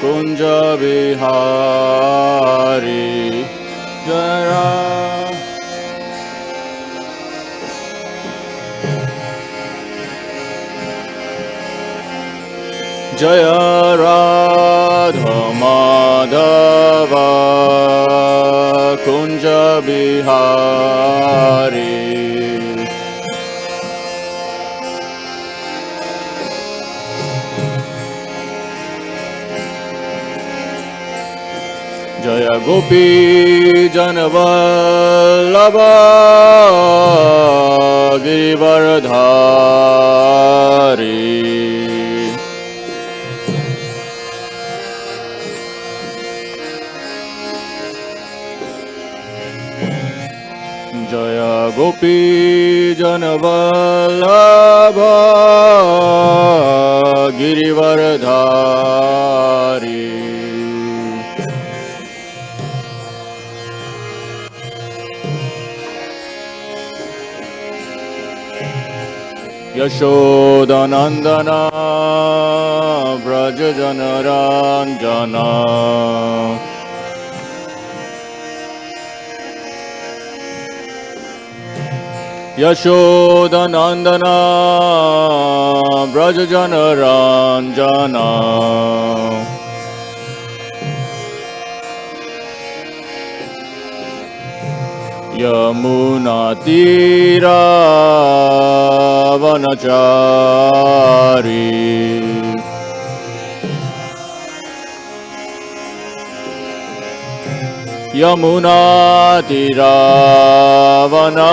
kunja vihari jara Jaya Radha Madhava Kunja Bihari Jaya Gopi Janavallabha Girivardhari Jaya Gopi Janavallabha Girivardhari Yashodanandana Vraja Janaranjana Yashodanandana Vraja Janaranjana Yamuna Tira Vanachari Yamuna Tira Vanachari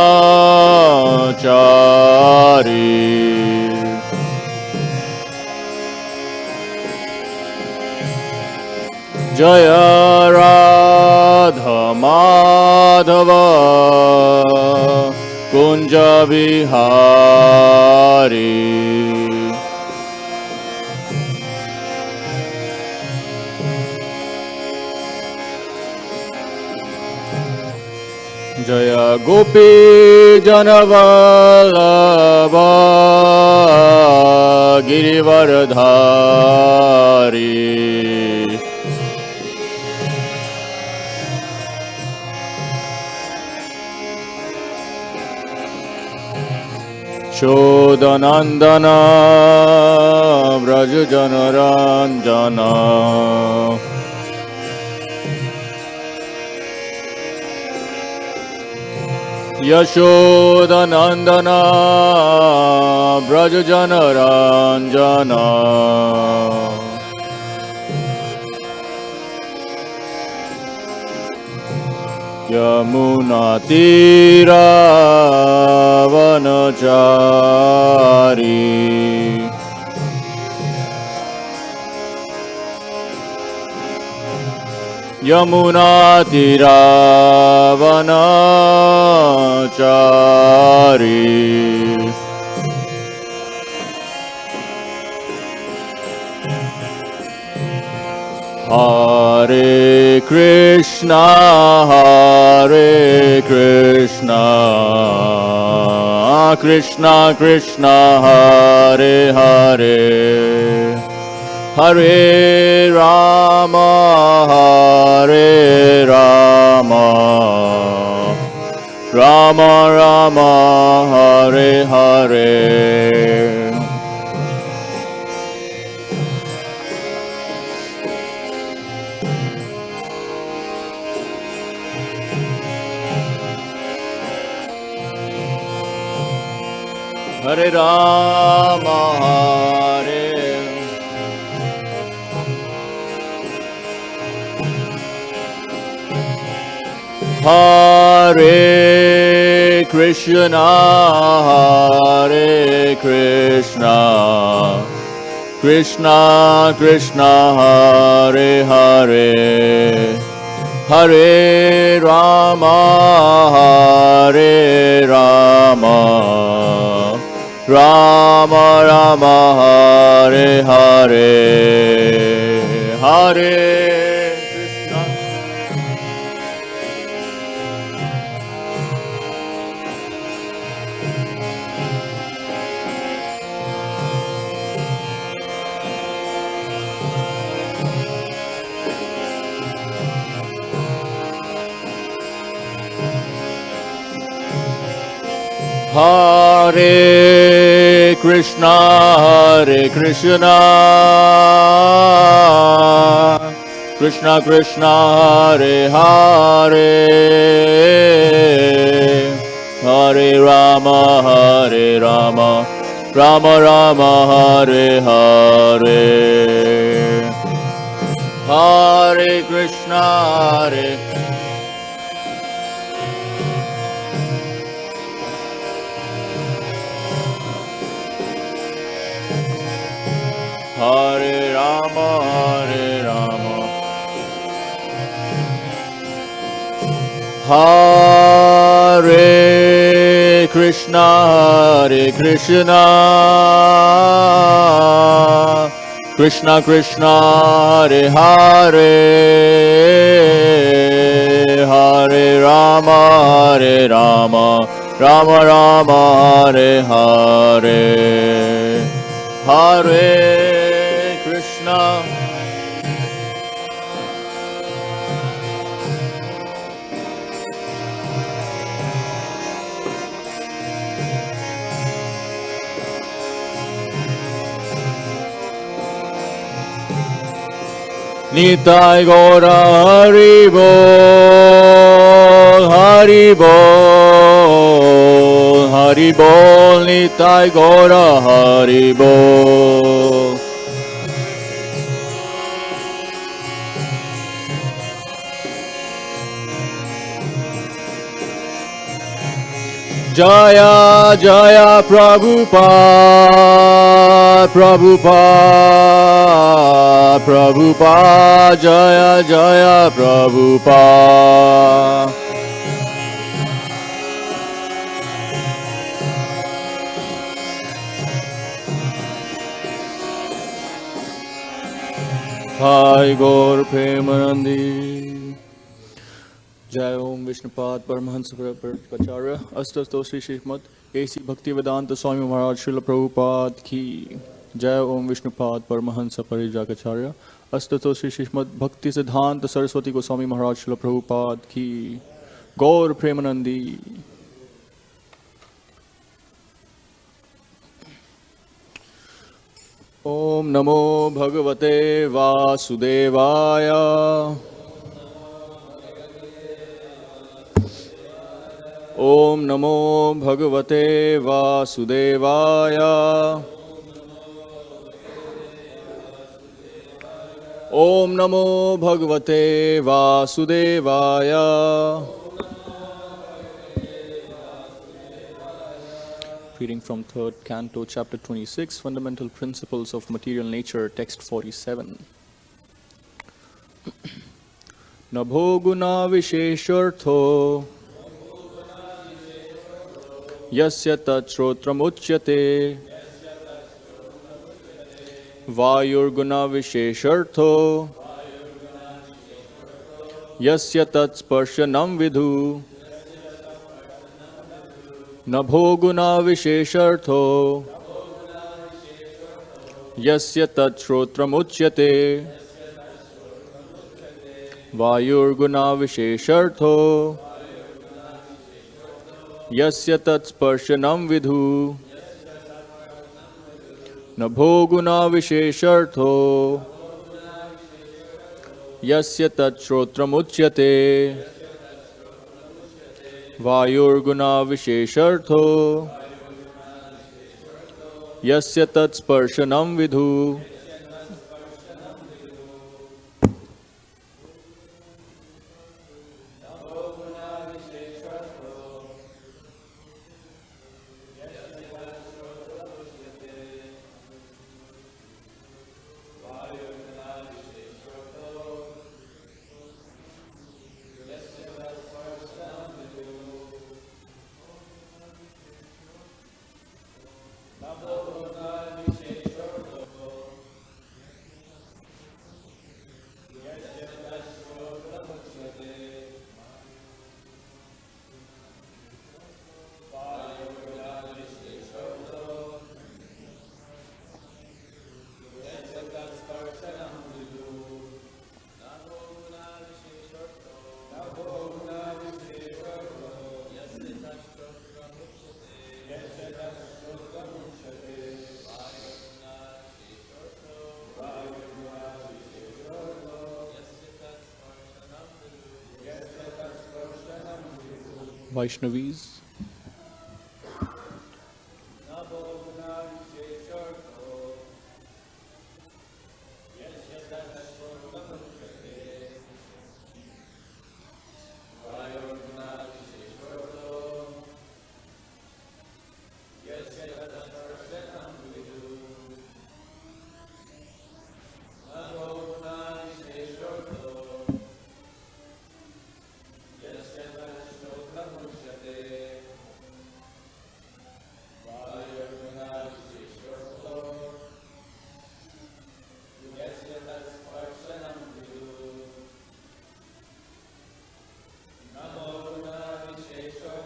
Jaya Radha Madhava Kunja Vihari Jaya Gopi Janavallabha Girivardhari Shodanandana Vraja Janaranjana Yashodanandana Vraja Janaranjana Yamuna Tira Vanachari Yamuna Tira Vanachari Hare Krishna Krishna Krishna Hare Hare Hare Rama Hare Rama Rama Rama Hare Hare Hare Rama Hare Hare Krishna Hare Krishna Krishna Krishna Hare Hare Hare Rama Hare Rama Rama Rama Hare Hare Hare Krishna Hare Krishna, Krishna Krishna, Hare Hare, Hare Rama, Rama Rama, Hare Hare, Hare Krishna, Hare Rama, Hare Krishna, Krishna Krishna, Hare Hare, Hare Rama, Rama Rama, Hare Hare, Hare Krishna. Nitai Gaura Hari Bol, Hari Bol, Hari Bol, Nitai Gaura Hari Bol. Jaya Jaya Prabhupada, Prabhupada, Prabhupada, Jaya Jaya Prabhupada. Jai Gaur Premanandi. Jai Om Vishnupad Paramahansa Prabhupada Astasto Sri Shrimad A.C. Bhaktivedanta Swami Maharaj Srila Prabhupada Ki Jai Om Vishnupad Paramahansa Parijakacharya Astasto Sri Shrimad Bhakti Siddhanta Saraswati Goswami Maharaj Srila Prabhupada Ki Gaur Premanandi. Om Namo Bhagavate Vasudevaya. Om Namo Bhagavate Vasudevaya. Om Namo Bhagavate Vasudevaya. Reading from 3rd Canto, Chapter 26, Fundamental Principles of Material Nature, Text 47. Nabho-guṇa-viśeṣo rtho yasya chrotram ucyate vāyor guṇa-viśeṣo rtho yasya sparśanam viduḥ nabho-guṇa-viśeṣo rtho yasya chrotram ucyate vāyor guṇa-viśeṣo rtho yasya sparśanam viduḥ nabho-guṇa-viśeṣo rtho yasya chrotram ucyate vāyor guṇa-viśeṣo rtho yasya sparśanam viduḥ. Vaishnavis. nabho-guṇa-viśeṣo yasya vāyor-guṇa-viśeṣo yasya sparśanam viduḥ nabho-guṇa-viśeṣo yasya śrotram ucyate vāyor-guṇa-viśeṣo yasya sparśanam viduḥ nabho-guṇa-viśeṣo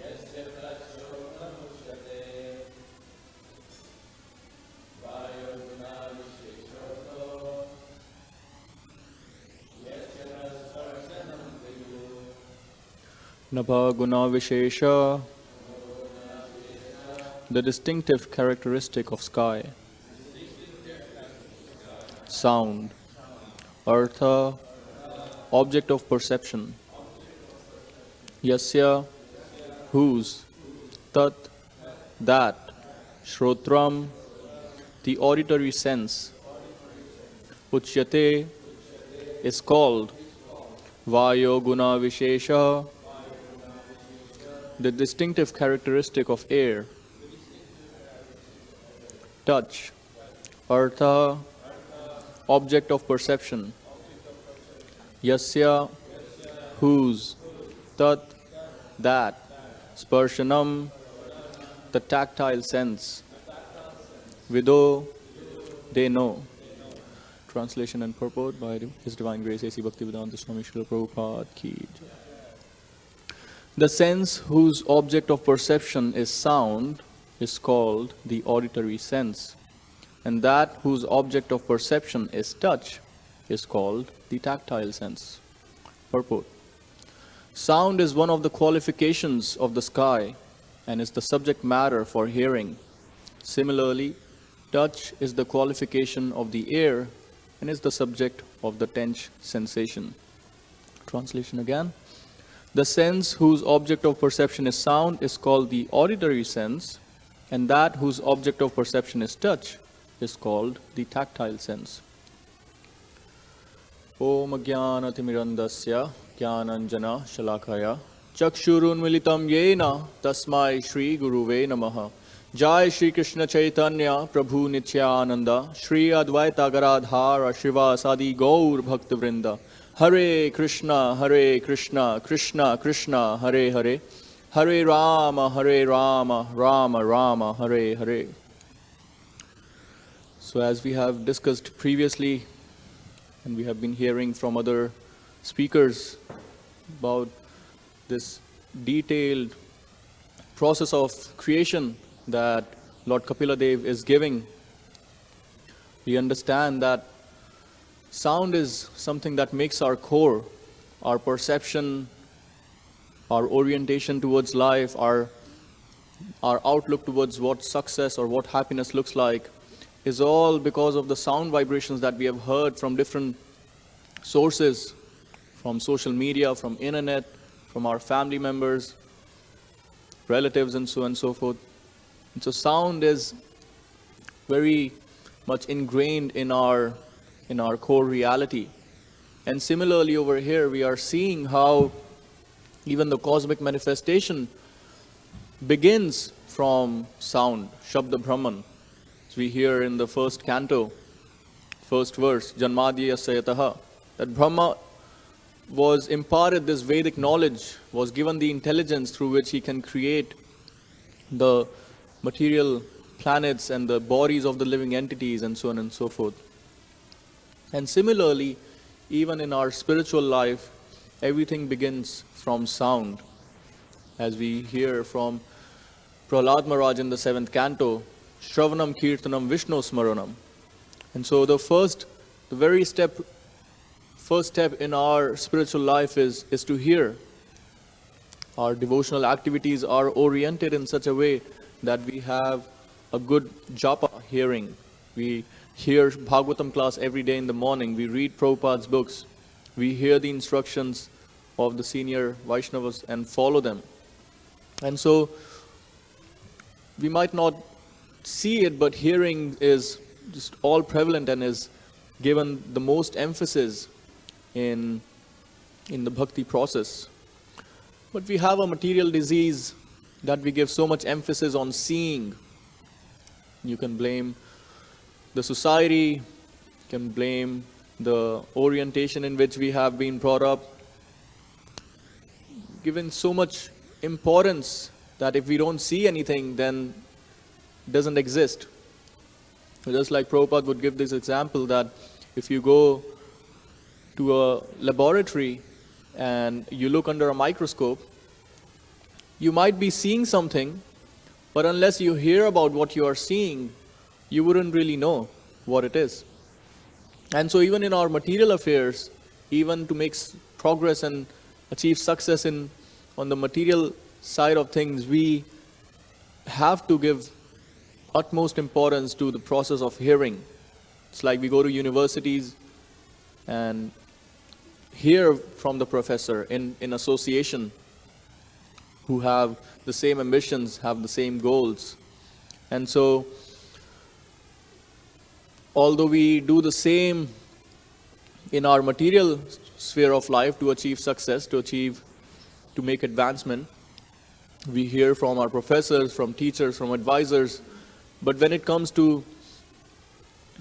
yasya chrotram ucyate vāyor-guṇa-viśeṣo yasya sparśanam viduḥ Nabha-guṇa-viśeṣa, the distinctive characteristic of sky. Sound. Artha, object of perception. Yasya, whose. Tat, that. Śrotram, the auditory sense. Ucyate, is called. Vāyoḥ-guṇa-viśeṣa, the distinctive characteristic of air. Touch. Artha, object of perception. Yasya, whose. Tat, that. Sparśanam, the tactile sense. Viduḥ, they know. Translation and purport by His Divine Grace A.C. Bhaktivedanta Swami Srila Prabhupada Ki Jai. The sense whose object of perception is sound is called the auditory sense, and that whose object of perception is touch is called the tactile sense. Purport. Sound is one of the qualifications of the sky and is the subject matter for hearing. Similarly, touch is the qualification of the air and is the subject of the tench sensation. Translation again. The sense whose object of perception is sound is called the auditory sense, and that whose object of perception is touch is called the tactile sense. Om Jnana-timirandasya Jnananjana Shalakaya Chakshurunmilitam Yena Tasmai Shri Guruve Namaha. Jai Shri Krishna Chaitanya Prabhu Nityananda Shri Advaita Garadhara Shrivasadi Gaur Bhaktivrinda. Hare Krishna, Krishna Krishna, Hare Hare, Hare Rama, Rama Rama, Hare Hare. So as we have discussed previously, and we have been hearing from other speakers about this detailed process of creation that Lord Kapila Dev is giving, we understand that sound is something that makes our core, our perception, our orientation towards life, our outlook towards what success or what happiness looks like, is all because of the sound vibrations that we have heard from different sources, from social media, from internet, from our family members, relatives, and so on and so forth. And so sound is very much ingrained in our core reality. And similarly over here we are seeing how even the cosmic manifestation begins from sound, Shabda Brahman. As we hear in the first canto, first verse, Janmadhyasya yataha, that Brahma was imparted this Vedic knowledge, was given the intelligence through which he can create the material planets and the bodies of the living entities and so on and so forth. And similarly, even in our spiritual life, everything begins from sound. As we hear from Prahlad Maharaj in the 7th canto, Shravanam Kirtanam Vishnu Smaranam. And so the first step in our spiritual life is to hear. Our devotional activities are oriented in such a way that we have a good japa hearing. We hear Bhagavatam class every day in the morning. We read Prabhupada's books. We hear the instructions of the senior Vaishnavas and follow them. And so we might not see it, but hearing is just all prevalent and is given the most emphasis in the bhakti process. But we have a material disease that we give so much emphasis on seeing. You can blame the society, you can blame the orientation in which we have been brought up, given so much importance that if we don't see anything, then it doesn't exist. Just like Prabhupada would give this example that if you go to a laboratory and you look under a microscope, you might be seeing something, but unless you hear about what you are seeing, you wouldn't really know what it is. And so even in our material affairs, even to make progress and achieve success on the material side of things, we have to give utmost importance to the process of hearing. It's like we go to universities and hear from the professor in association who have the same ambitions, have the same goals. And so, although we do the same in our material sphere of life to achieve success, to make advancement, we hear from our professors, from teachers, from advisors, but when it comes to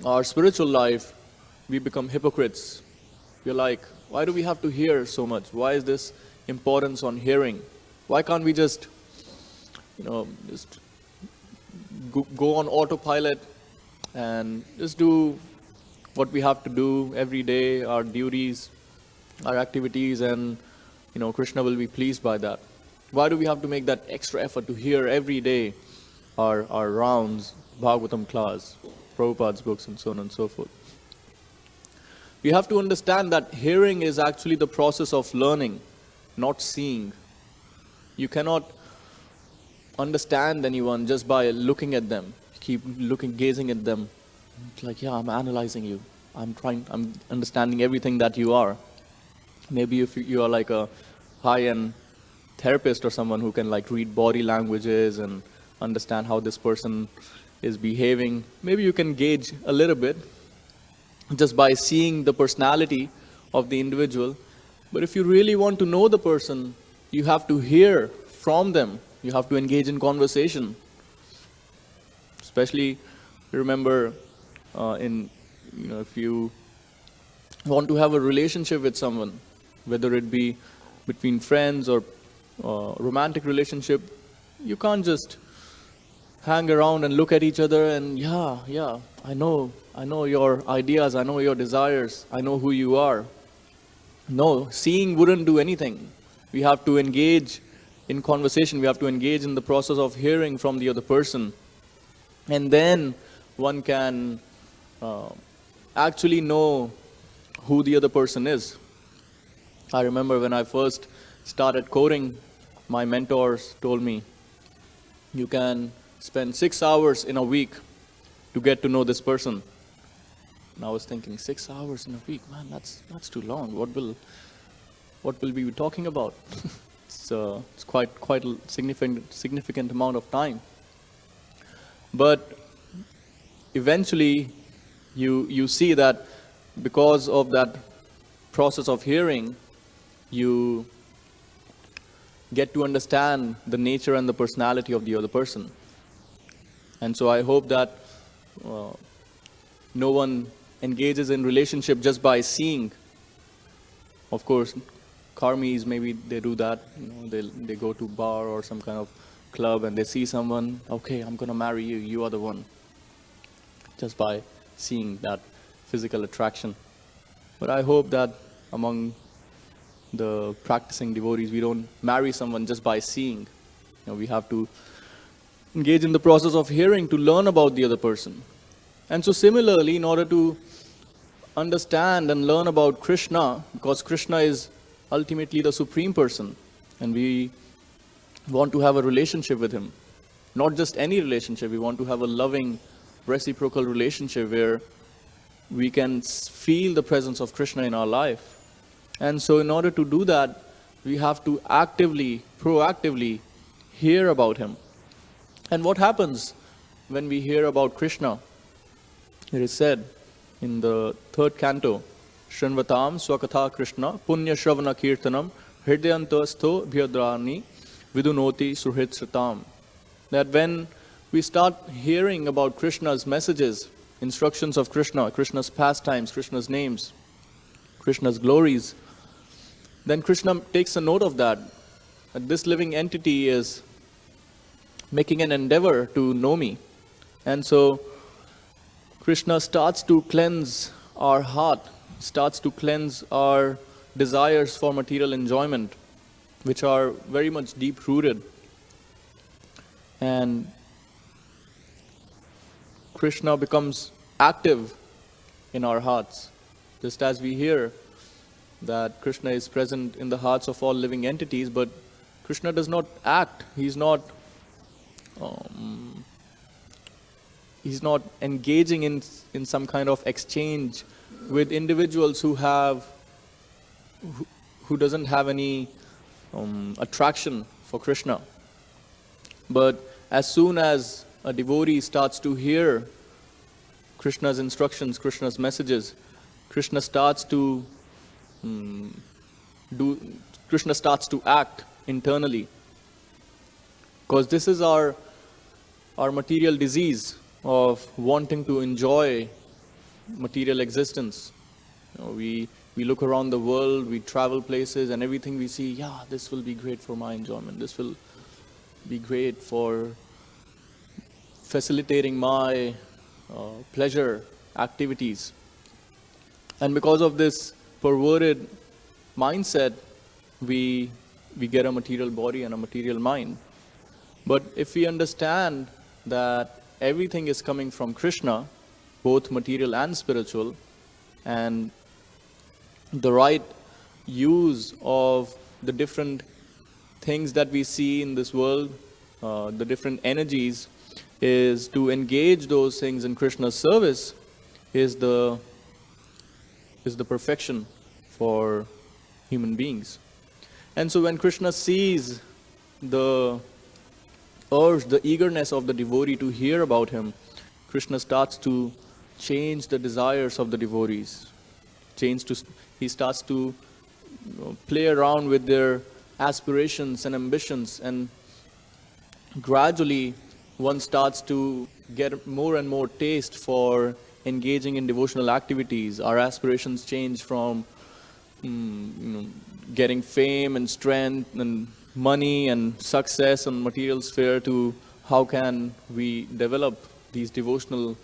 our spiritual life, we become hypocrites. We're like, why do we have to hear so much? Why is this importance on hearing? Why can't we just go on autopilot and just do what we have to do every day, our duties, our activities, and Krishna will be pleased by that. Why do we have to make that extra effort to hear every day our rounds, Bhagavatam class, Prabhupada's books, and so on and so forth? We have to understand that hearing is actually the process of learning, not seeing. You cannot understand anyone just by looking at them. Keep gazing at them. It's like, yeah, I'm analyzing you. I'm understanding everything that you are. Maybe if you are like a high-end therapist or someone who can like read body languages and understand how this person is behaving, maybe you can gauge a little bit just by seeing the personality of the individual. But if you really want to know the person, you have to hear from them. You have to engage in conversation. Especially, remember, if you want to have a relationship with someone, whether it be between friends or romantic relationship, you can't just hang around and look at each other and I know your ideas, I know your desires, I know who you are. No, seeing wouldn't do anything. We have to engage in conversation. We have to engage in the process of hearing from the other person. And then one can actually know who the other person is. I remember when I first started coding, my mentors told me, you can spend 6 hours in a week to get to know this person. And I was thinking, 6 hours in a week, man, that's too long. What will we be talking about? It's quite a significant amount of time. But eventually, you see that because of that process of hearing, you get to understand the nature and the personality of the other person. And so I hope that no one engages in relationship just by seeing. Of course, karmis, maybe they do that. They go to bar or some kind of club and they see someone, okay, I'm going to marry you, you are the one. Just by seeing that physical attraction. But I hope that among the practicing devotees, we don't marry someone just by seeing. We have to engage in the process of hearing to learn about the other person. And so similarly, in order to understand and learn about Krishna, because Krishna is ultimately the supreme person, and we want to have a relationship with him. Not just any relationship, we want to have a loving, reciprocal relationship where we can feel the presence of Krishna in our life. And so in order to do that, We have to actively, proactively hear about him. And what happens when we hear about Krishna? It is said in the third canto, Shrinvatam Swakatha Krishna Punya Shravana Kirtanam Hridayantastho Bhyadrani Vidunoti Suhritsatam. That when we start hearing about Krishna's messages, instructions of Krishna, Krishna's pastimes, Krishna's names, Krishna's glories, then Krishna takes a note of that this living entity is making an endeavor to know me. And so Krishna starts to cleanse our heart, starts to cleanse our desires for material enjoyment, which are very much deep-rooted. And Krishna becomes active in our hearts. Just as we hear that Krishna is present in the hearts of all living entities, but Krishna does not act. He's not engaging in some kind of exchange with individuals who doesn't have any attraction for Krishna. But as soon as a devotee starts to hear Krishna's instructions, Krishna's messages, Krishna starts to act internally. Because this is our material disease of wanting to enjoy material existence. We look around the world, we travel places, and everything we see, yeah, this will be great for my enjoyment. This will be great for facilitating my pleasure activities. And because of this perverted mindset, we get a material body and a material mind. But if we understand that everything is coming from Krishna, both material and spiritual, and the right use of the different things that we see in this world, the different energies, is to engage those things in Krishna's service, is the perfection for human beings. And so when Krishna sees the urge, the eagerness of the devotee to hear about him, Krishna starts to change the desires of the devotees. He starts to play around with their aspirations and ambitions, and gradually one starts to get more and more taste for engaging in devotional activities. Our aspirations change from getting fame and strength and money and success and material sphere to how can we develop these devotional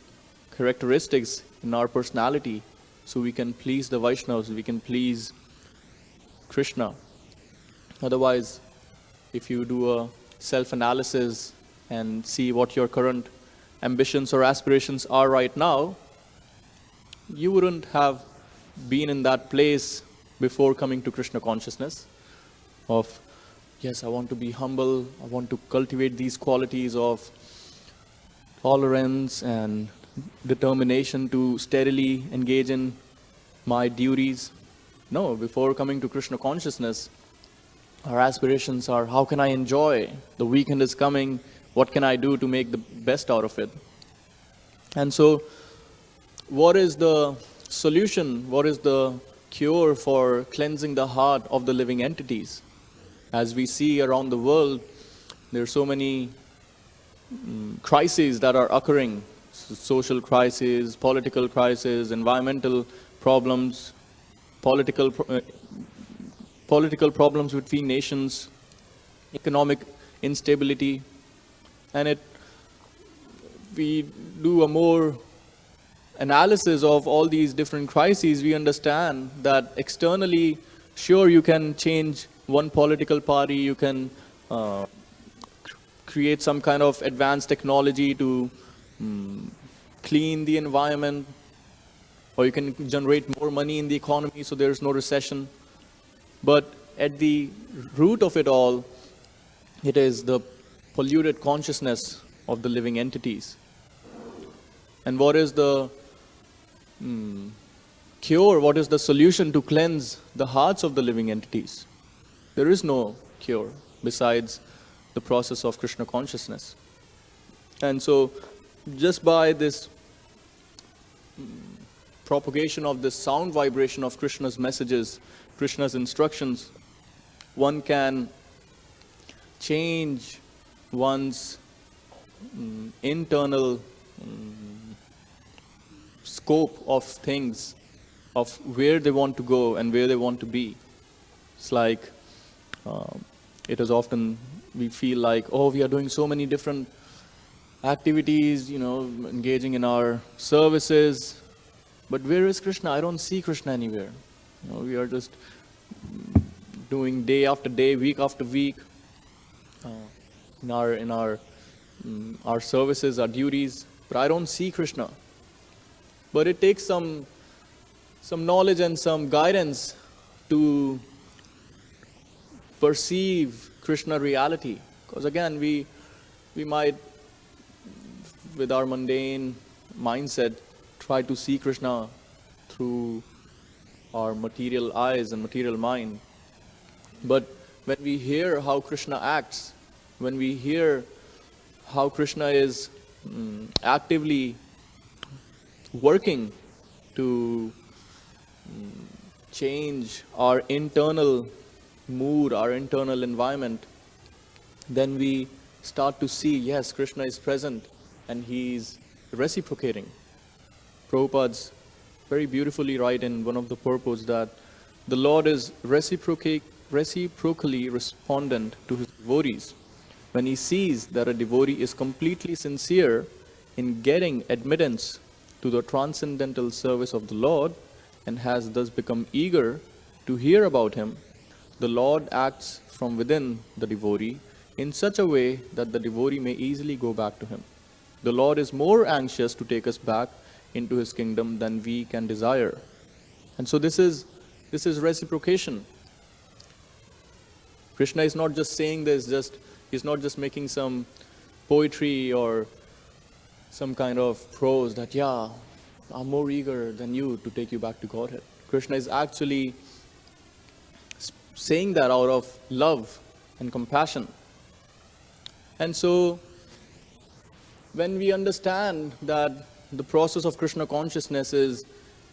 characteristics in our personality so we can please the Vaishnavas, we can please Krishna. Otherwise, if you do a self-analysis and see what your current ambitions or aspirations are right now, you wouldn't have been in that place before coming to Krishna consciousness of, yes, I want to be humble, I want to cultivate these qualities of tolerance and determination to steadily engage in my duties. No, before coming to Krishna consciousness, our aspirations are, how can I enjoy? The weekend is coming, what can I do to make the best out of it? And so, what is the solution? What is the cure for cleansing the heart of the living entities? As we see around the world, there are so many crises that are occurring. Social crises, political crises, environmental problems, political problems between nations, economic instability. And we do a more analysis of all these different crises, we understand that externally, sure, you can change one political party, you can create some kind of advanced technology to clean the environment, or you can generate more money in the economy so there's no recession. But at the root of it all, it is the polluted consciousness of the living entities. And what is the cure, what is the solution to cleanse the hearts of the living entities? There is no cure besides the process of Krishna consciousness. And so just by this propagation of this sound vibration of Krishna's messages, Krishna's instructions, one can change one's internal scope of things, of where they want to go and where they want to be. It's like, it is often, we feel like, oh, we are doing so many different activities, engaging in our services, but where is Krishna? I don't see Krishna anywhere. We are just doing day after day, week after week, in our services, our duties, but I don't see Krishna. But it takes some knowledge and some guidance to perceive Krishna reality. Because again, we might, with our mundane mindset, try to see Krishna through our material eyes and material mind. But when we hear how Krishna acts, when we hear how Krishna is actively working to change our internal mood, our internal environment, then we start to see, yes, Krishna is present and he's reciprocating. Prabhupada's very beautifully write in one of the purports that the Lord is reciprocally respondent to his devotees. When he sees that a devotee is completely sincere in getting admittance to the transcendental service of the Lord and has thus become eager to hear about him, the Lord acts from within the devotee in such a way that the devotee may easily go back to him. The Lord is more anxious to take us back into his kingdom than we can desire. And so this is reciprocation. Krishna is not just saying this, he's not just making some poetry or some kind of prose that, yeah, I'm more eager than you to take you back to Godhead. Krishna is actually saying that out of love and compassion. And so when we understand that the process of Krishna consciousness is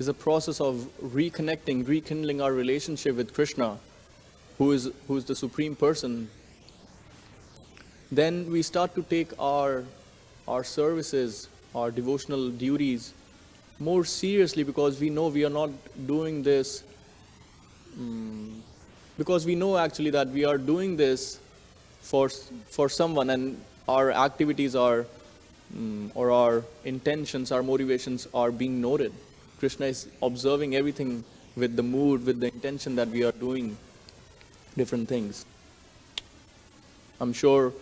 a process of reconnecting, rekindling our relationship with Krishna, who is the Supreme Person, then we start to take our services, our devotional duties more seriously, because we know we are not doing this, because we know actually that we are doing this for someone, and our activities are, or our intentions, our motivations are being noted. Krishna is observing everything with the mood, with the intention that we are doing different things. I'm sure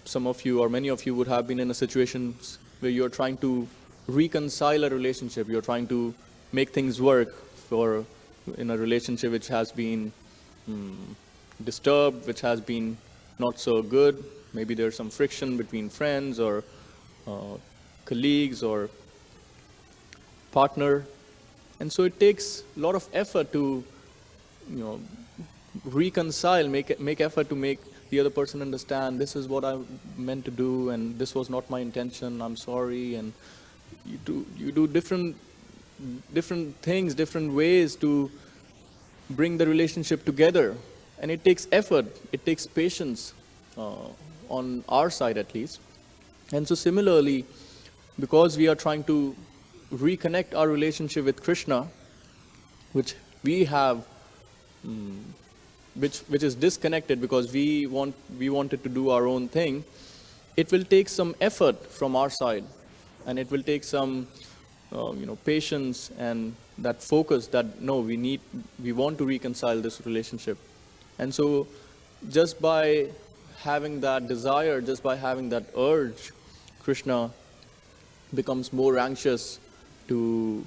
some of you or many of you would have been in a situation where you're trying to reconcile a relationship, you're trying to make things work in a relationship which has been disturbed, which has been not so good. Maybe there's some friction between friends or colleagues or partner. And so it takes a lot of effort to reconcile, make effort to make the other person understand, this is what I meant to do and this was not my intention, I'm sorry. And you do different things, different ways to bring the relationship together. And it takes effort, it takes patience on our side at least. And so similarly, because we are trying to reconnect our relationship with Krishna, which we have, which is disconnected because we wanted to do our own thing, it will take some effort from our side, and it will take some patience and that focus that no, we want to reconcile this relationship. And so just by having that desire, just by having that urge, Krishna becomes more anxious to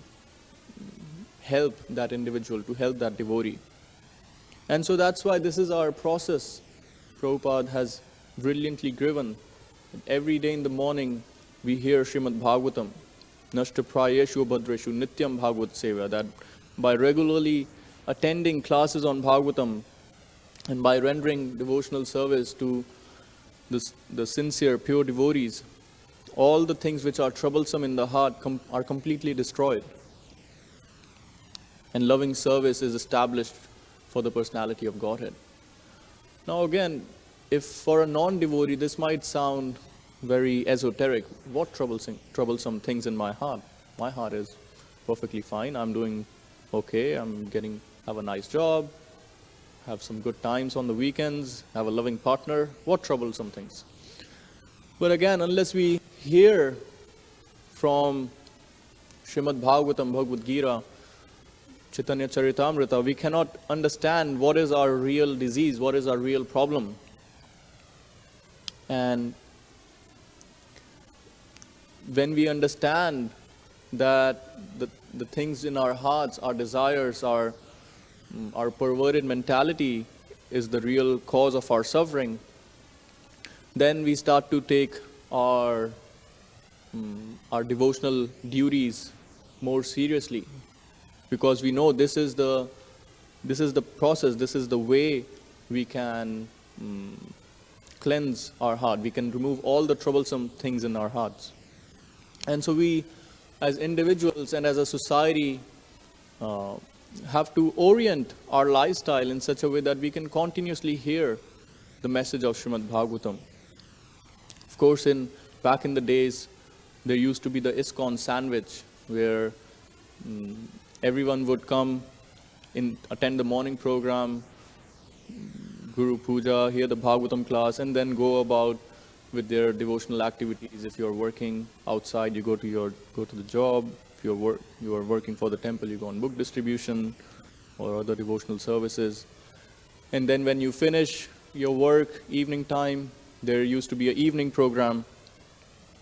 help that individual, to help that devotee. And so that's why this is our process. Prabhupada has brilliantly given. Every day in the morning we hear Srimad Bhagavatam, Nashta Prayeshu Bhadreshu Nityam Bhagavat Seva, that by regularly attending classes on Bhagavatam, And by rendering devotional service to the sincere, pure devotees, all the things which are troublesome in the heart are completely destroyed. And loving service is established for the personality of Godhead. Now again, if for a non-devotee this might sound very esoteric, what troublesome things in my heart? My heart is perfectly fine, I'm doing okay, have a nice job, have some good times on the weekends, have a loving partner. What troublesome things? But again, unless we hear from Srimad Bhagavatam, Bhagavad Gita, Chaitanya Charitamrita, we cannot understand what is our real disease, what is our real problem. And when we understand that the things in our hearts, our desires, our perverted mentality is the real cause of our suffering, then we start to take our devotional duties more seriously, because we know this is the process, this is the way we can cleanse our heart, we can remove all the troublesome things in our hearts. And so we, as individuals and as a society, have to orient our lifestyle in such a way that we can continuously hear the message of Srimad Bhagavatam. Of course, back in the days, there used to be the ISKCON sandwich, where everyone would come attend the morning program, Guru Puja, hear the Bhagavatam class, and then go about with their devotional activities. If you're working outside, you go to the job. If you are working for the temple, you go on book distribution or other devotional services. And then when you finish your work, evening time, there used to be an evening program.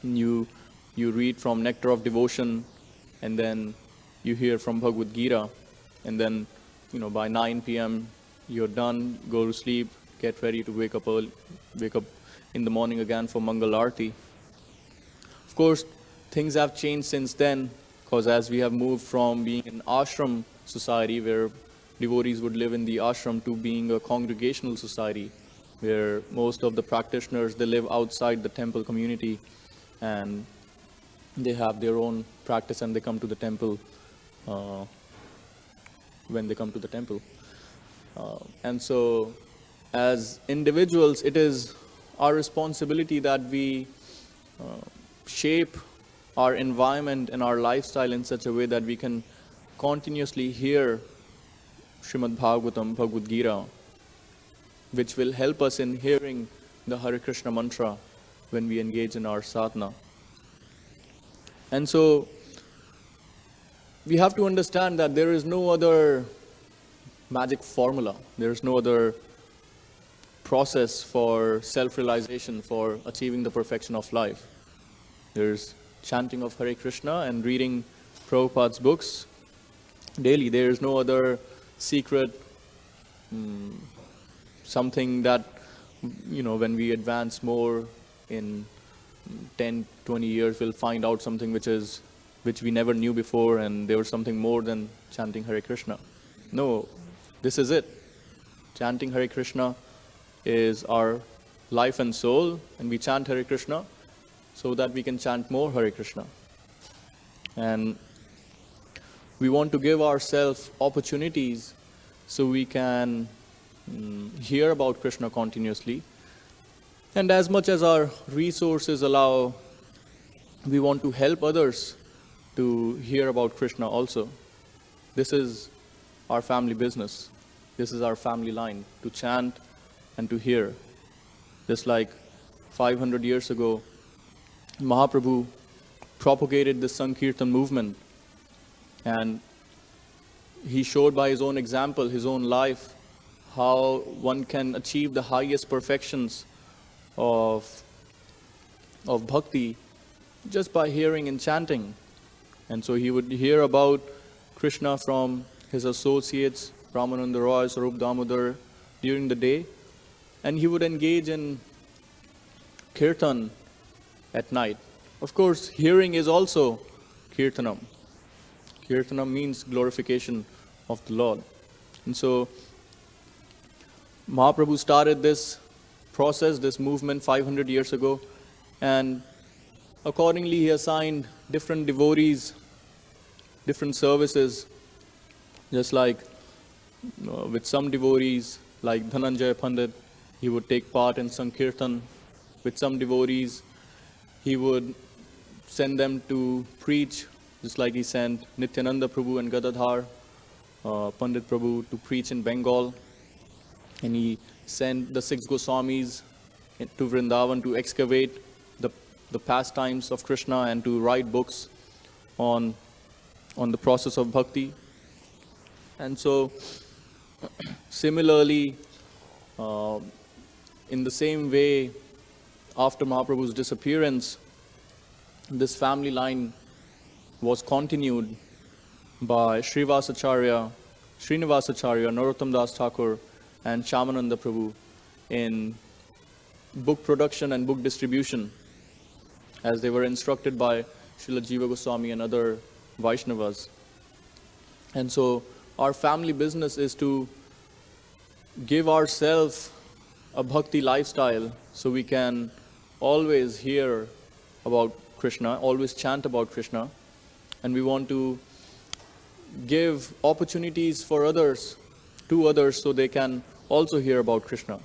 And you read from Nectar of Devotion, and then you hear from Bhagavad Gita, and then by 9 p.m. you're done, go to sleep, get ready to wake up in the morning again for Mangal Arti. Of course, things have changed since then, because as we have moved from being an ashram society where devotees would live in the ashram to being a congregational society where most of the practitioners, they live outside the temple community and they have their own practice and they come to the temple when they come to the temple. And so as individuals, it is our responsibility that we shape our environment and our lifestyle in such a way that we can continuously hear Srimad Bhagavatam, Bhagavad Gita, which will help us in hearing the Hare Krishna mantra when we engage in our sadhana. And so we have to understand that there is no other magic formula. There is no other process for self-realization, for achieving the perfection of life. There's chanting of Hare Krishna and reading Prabhupada's books daily. There is no other secret, something that, when we advance more in 10, 20 years, we'll find out something which we never knew before, and there was something more than chanting Hare Krishna. No, this is it. Chanting Hare Krishna is our life and soul, and we chant Hare Krishna so that we can chant more Hare Krishna. And we want to give ourselves opportunities so we can hear about Krishna continuously. And as much as our resources allow, we want to help others to hear about Krishna also. This is our family business. This is our family line, to chant and to hear. Just like 500 years ago, Mahaprabhu propagated the Sankirtan movement, and he showed by his own example, his own life, how one can achieve the highest perfections of bhakti just by hearing and chanting. And so he would hear about Krishna from his associates, Ramananda Roy, Sarup Damodar, during the day, and he would engage in kirtan at night. Of course, hearing is also kirtanam. Kirtanam means glorification of the Lord. And so Mahaprabhu started this process, this movement 500 years ago, and accordingly he assigned different devotees, different services, just like with some devotees, like Dhananjaya Pandit, he would take part in Sankirtan. With some devotees, he would send them to preach, just like he sent Nityananda Prabhu and Gadadhar Pandit Prabhu to preach in Bengal. And he sent the 6 Goswamis to Vrindavan to excavate the pastimes of Krishna and to write books on the process of bhakti. And so, similarly, in the same way, after Mahaprabhu's disappearance, this family line was continued by Srinivasacharya, Narottam Das Thakur, and Shyamananda Prabhu in book production and book distribution, as they were instructed by Srila Jiva Goswami and other Vaishnavas. And so our family business is to give ourselves a bhakti lifestyle so we can always hear about Krishna, always chant about Krishna, and we want to give opportunities for others, to others, so they can also hear about Krishna.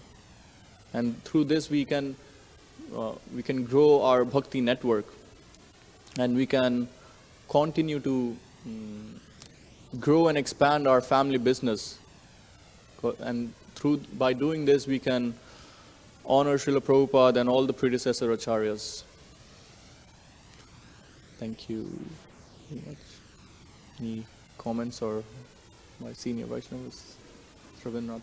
And through this we can grow our bhakti network, and we can continue to grow and expand our family business. And by doing this, we can honor Srila Prabhupada and all the predecessor acharyas. Thank you very much. Any comments or my senior Vaishnavas? Rabindranath.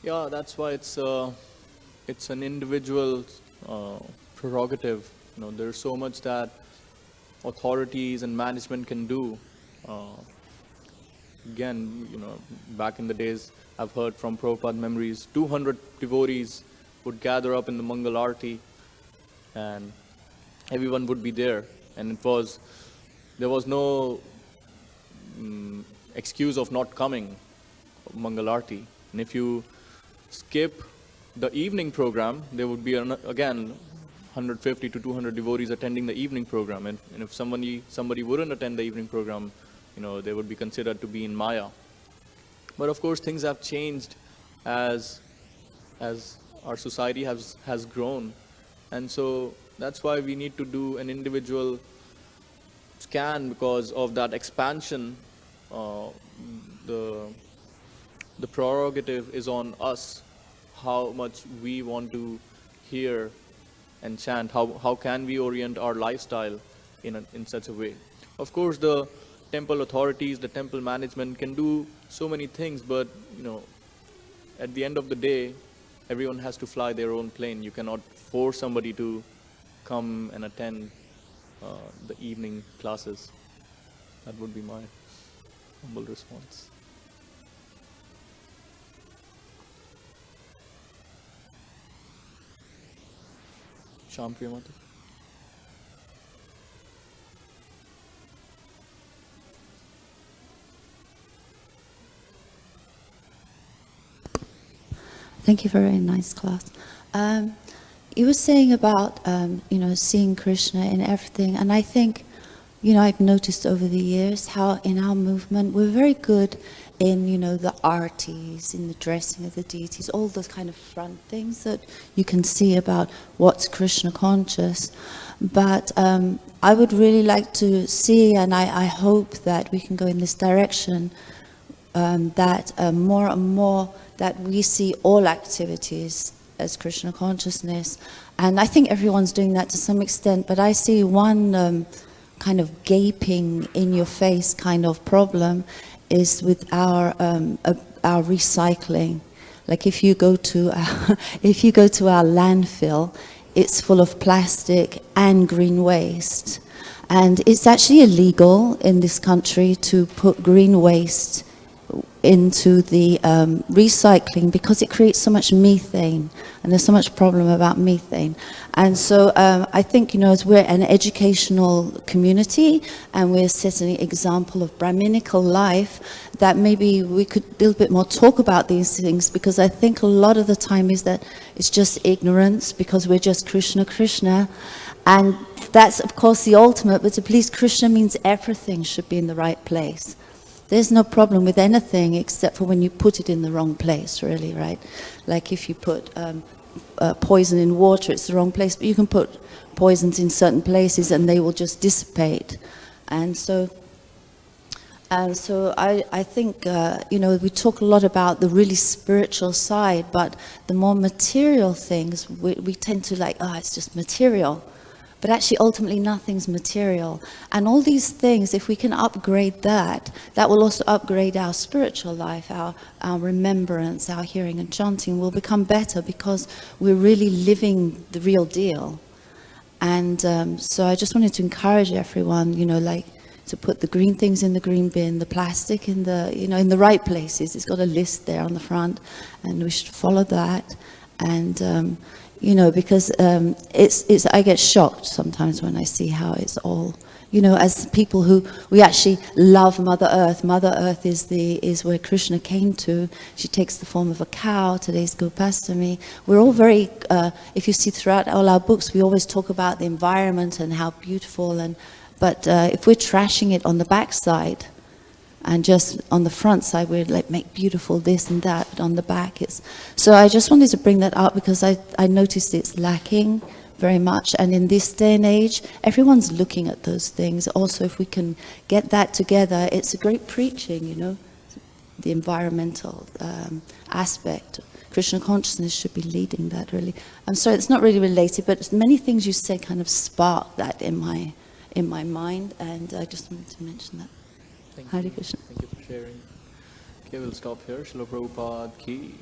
Yeah, that's why it's an individual prerogative. There's so much that authorities and management can do. Again, back in the days, I've heard from Prabhupada memories, 200 devotees would gather up in the Mangal Arati, and everyone would be there. And there was no excuse of not coming Mangal Arati. And if you skip the evening program, there would be again 150 to 200 devotees attending the evening program, and if somebody wouldn't attend the evening program, they would be considered to be in Maya. But of course, things have changed as our society has grown, and so that's why we need to do an individual scan, because of that expansion. The prerogative is on us, how much we want to hear and chant, how can we orient our lifestyle in such a way. Of course, the temple authorities, the temple management can do so many things, but at the end of the day, everyone has to fly their own plane. You cannot force somebody to come and attend the evening classes. That would be my humble response. Shampriya Mata. Thank you for a very nice class. You were saying about seeing Krishna in everything, and I think I've noticed over the years how in our movement we're very good in the artis, in the dressing of the deities, all those kind of front things that you can see about what's Krishna conscious. But I would really like to see, and I hope that we can go in this direction, that more and more that we see all activities as Krishna consciousness. And I think everyone's doing that to some extent, but I see one kind of gaping in your face kind of problem is with our recycling. Like if you go to our landfill, it's full of plastic and green waste. And it's actually illegal in this country to put green waste into the recycling because it creates so much methane, and there's so much problem about methane. And so I think, as we're an educational community and we're setting an example of Brahminical life, that maybe we could a little bit more talk about these things, because I think a lot of the time is that it's just ignorance because we're just Krishna, Krishna. And that's, of course, the ultimate, but to please Krishna means everything should be in the right place. There's no problem with anything except for when you put it in the wrong place, really, right? Like if you put poison in water, it's the wrong place, but you can put poisons in certain places and they will just dissipate. And so I think, we talk a lot about the really spiritual side, but the more material things, we tend to like, it's just material. But actually, ultimately, nothing's material. And all these things, if we can upgrade that, that will also upgrade our spiritual life, our remembrance, our hearing and chanting will become better because we're really living the real deal. And so I just wanted to encourage everyone, to put the green things in the green bin, the plastic in the, in the right places. It's got a list there on the front, and we should follow that. And because it's I get shocked sometimes when I see how it's all, as people who, we actually love Mother Earth. Mother Earth is where Krishna came to. She takes the form of a cow. Today's Gopastami. We're all very, if you see throughout all our books, we always talk about the environment and how beautiful, but if we're trashing it on the backside, and just on the front side, we'd like make beautiful this and that, but on the back it's... So I just wanted to bring that up because I noticed it's lacking very much. And in this day and age, everyone's looking at those things. Also, if we can get that together, it's a great preaching, the environmental aspect. Krishna consciousness should be leading that, really. I'm sorry, it's not really related, but many things you say kind of sparked that in my mind, and I just wanted to mention that. Thank you. Thank you for sharing. Okay, we'll stop here. Srila Prabhupada ki.